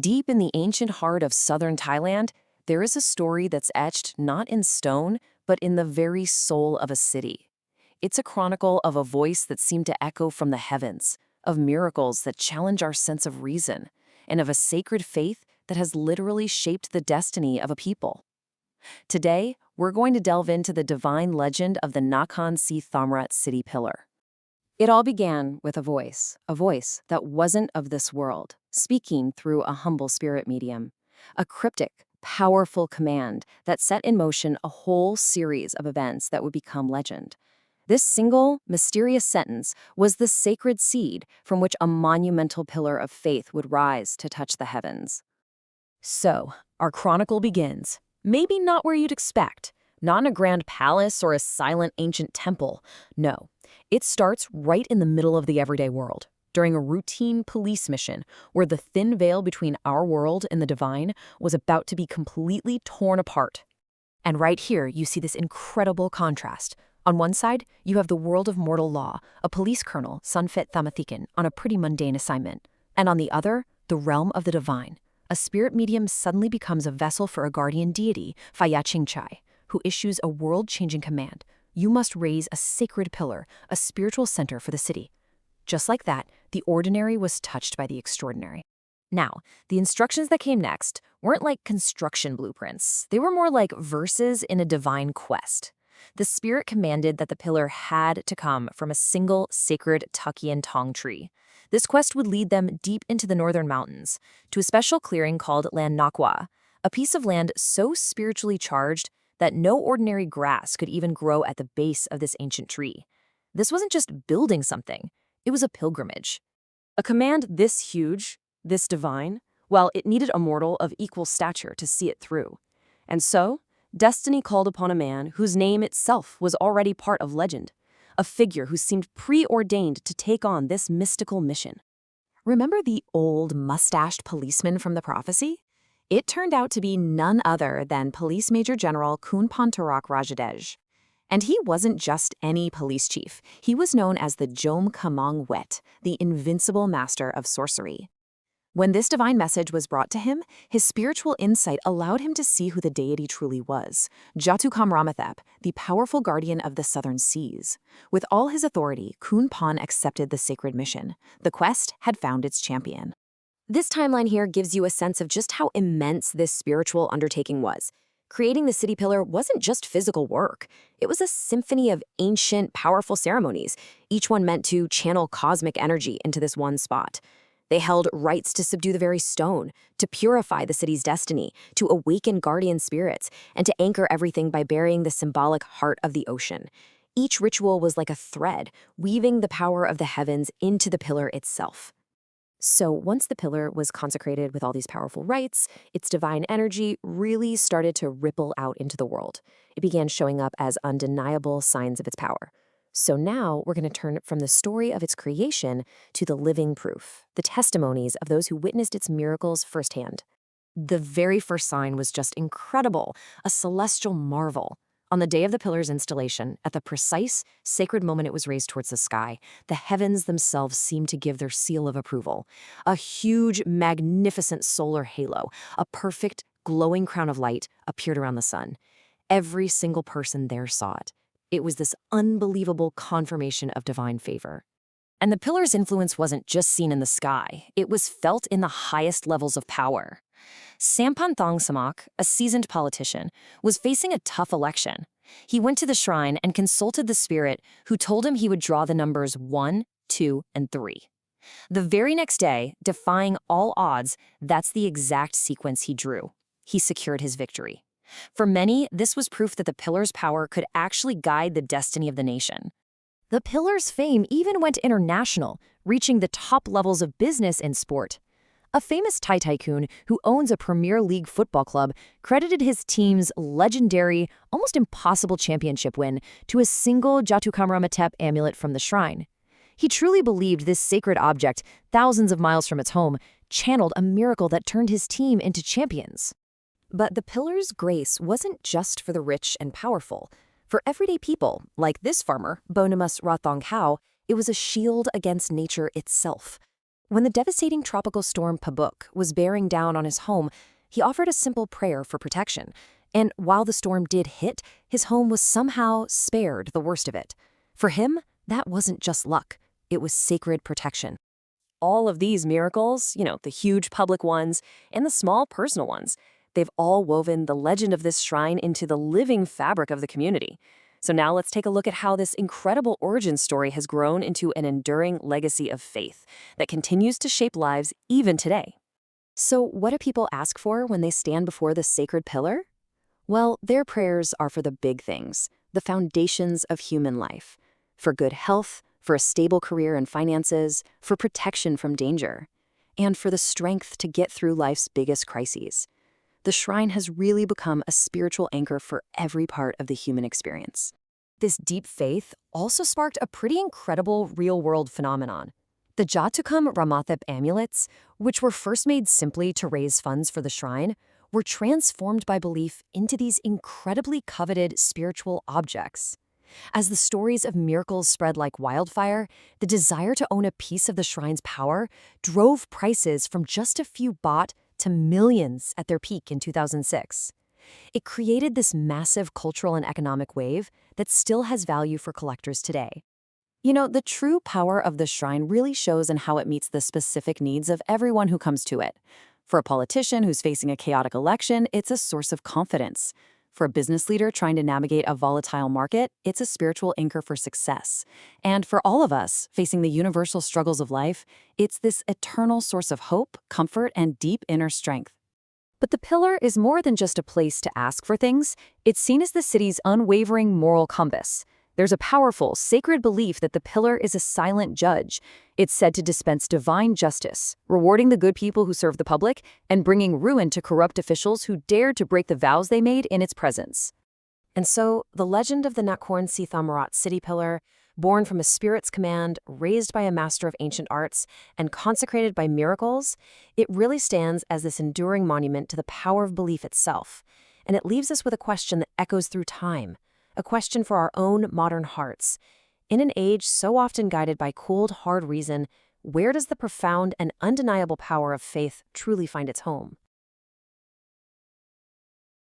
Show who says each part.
Speaker 1: Deep in the ancient heart of southern Thailand, there is a story that's etched not in stone, but in the very soul of a city. It's a chronicle of a voice that seemed to echo from the heavens, of miracles that challenge our sense of reason, and of a sacred faith that has literally shaped the destiny of a people. Today, we're going to delve into the divine legend of the Nakhon Si Thammarat city pillar. It all began with a voice that wasn't of this world, speaking through a humble spirit medium. A cryptic, powerful command that set in motion a whole series of events that would become legend. This single, mysterious sentence was the sacred seed from which a monumental pillar of faith would rise to touch the heavens. So, our chronicle begins. Maybe not where you'd expect. Not in a grand palace or a silent ancient temple. No, it starts right in the middle of the everyday world, during a routine police mission where the thin veil between our world and the divine was about to be completely torn apart. And right here, you see this incredible contrast. On one side, you have the world of mortal law, a police colonel, Sunfet Thamathikan, on a pretty mundane assignment. And on the other, the realm of the divine. A spirit medium suddenly becomes a vessel for a guardian deity, Phra Chai, who issues a world-changing command. You must raise a sacred pillar, a spiritual center for the city. Just like that, the ordinary was touched by the extraordinary. Now, the instructions that came next weren't like construction blueprints. They were more like verses in a divine quest. The spirit commanded that the pillar had to come from a single sacred Takian Tong tree. This quest would lead them deep into the northern mountains, to a special clearing called Land Nakwa, a piece of land so spiritually charged that no ordinary grass could even grow at the base of this ancient tree. This wasn't just building something, it was a pilgrimage. A command this huge, this divine, well, it needed a mortal of equal stature to see it through. And so, destiny called upon a man whose name itself was already part of legend, a figure who seemed preordained to take on this mystical mission. Remember the old mustached policeman from the prophecy? It turned out to be none other than Police Major General Kunpan Tarak Rajadej. And he wasn't just any police chief. He was known as the Jom Kamong Wet, the invincible master of sorcery. When this divine message was brought to him, his spiritual insight allowed him to see who the deity truly was, Jatukam Ramathep, the powerful guardian of the southern seas. With all his authority, Kunpan accepted the sacred mission. The quest had found its champion. This timeline here gives you a sense of just how immense this spiritual undertaking was. Creating the city pillar wasn't just physical work. It was a symphony of ancient, powerful ceremonies, each one meant to channel cosmic energy into this one spot. They held rites to subdue the very stone, to purify the city's destiny, to awaken guardian spirits, and to anchor everything by burying the symbolic heart of the ocean. Each ritual was like a thread, weaving the power of the heavens into the pillar itself. So once the pillar was consecrated with all these powerful rites, its divine energy really started to ripple out into the world. It began showing up as undeniable signs of its power. So now we're going to turn from the story of its creation to the living proof, the testimonies of those who witnessed its miracles firsthand. The very first sign was just incredible, a celestial marvel. On the day of the pillar's installation, at the precise, sacred moment it was raised towards the sky, the heavens themselves seemed to give their seal of approval. A huge, magnificent solar halo, a perfect, glowing crown of light, appeared around the sun. Every single person there saw it. It was this unbelievable confirmation of divine favor. And the pillar's influence wasn't just seen in the sky, it was felt in the highest levels of power. Sampan Thong Samak, a seasoned politician, was facing a tough election. He went to the shrine and consulted the spirit, who told him he would draw the numbers 1, 2, and 3. The very next day, defying all odds, that's the exact sequence he drew. He secured his victory. For many, this was proof that the pillar's power could actually guide the destiny of the nation. The pillar's fame even went international, reaching the top levels of business and sport. A famous Thai tycoon who owns a Premier League football club credited his team's legendary, almost impossible championship win to a single Jatukamramatep amulet from the shrine. He truly believed this sacred object, thousands of miles from its home, channeled a miracle that turned his team into champions. But the pillar's grace wasn't just for the rich and powerful. For everyday people, like this farmer, Bonimus Rathong Hao, it was a shield against nature itself.
Speaker 2: When the devastating tropical storm Pabuk was bearing down on his home, he offered a simple prayer for protection. And while the storm did hit, his home was somehow spared the worst of it. For him, that wasn't just luck. It was sacred protection.
Speaker 1: All of these miracles, the huge public ones and the small personal ones, they've all woven the legend of this shrine into the living fabric of the community. So now let's take a look at how this incredible origin story has grown into an enduring legacy of faith that continues to shape lives even today.
Speaker 2: So, what do people ask for when they stand before this sacred pillar? Well, their prayers are for the big things, the foundations of human life, for good health, for a stable career and finances, for protection from danger, and for the strength to get through life's biggest crises. The shrine has really become a spiritual anchor for every part of the human experience.
Speaker 1: This deep faith also sparked a pretty incredible real-world phenomenon. The Jatukum Ramathep amulets, which were first made simply to raise funds for the shrine, were transformed by belief into these incredibly coveted spiritual objects. As the stories of miracles spread like wildfire, the desire to own a piece of the shrine's power drove prices from just a few baht to millions at their peak in 2006. It created this massive cultural and economic wave that still has value for collectors today. The true power of the shrine really shows in how it meets the specific needs of everyone who comes to it. For a politician who's facing a chaotic election, it's a source of confidence. For a business leader trying to navigate a volatile market, it's a spiritual anchor for success. And for all of us facing the universal struggles of life, it's this eternal source of hope, comfort, and deep inner strength.
Speaker 2: But the pillar is more than just a place to ask for things. It's seen as the city's unwavering moral compass. There's a powerful, sacred belief that the pillar is a silent judge. It's said to dispense divine justice, rewarding the good people who serve the public and bringing ruin to corrupt officials who dared to break the vows they made in its presence. And so, the legend of the Nakhon Si Thammarat city pillar, born from a spirit's command, raised by a master of ancient arts, and consecrated by miracles, it really stands as this enduring monument to the power of belief itself. And it leaves us with a question that echoes through time. A question for our own modern hearts. In an age so often guided by cold, hard reason, where does the profound and undeniable power of faith truly find its home?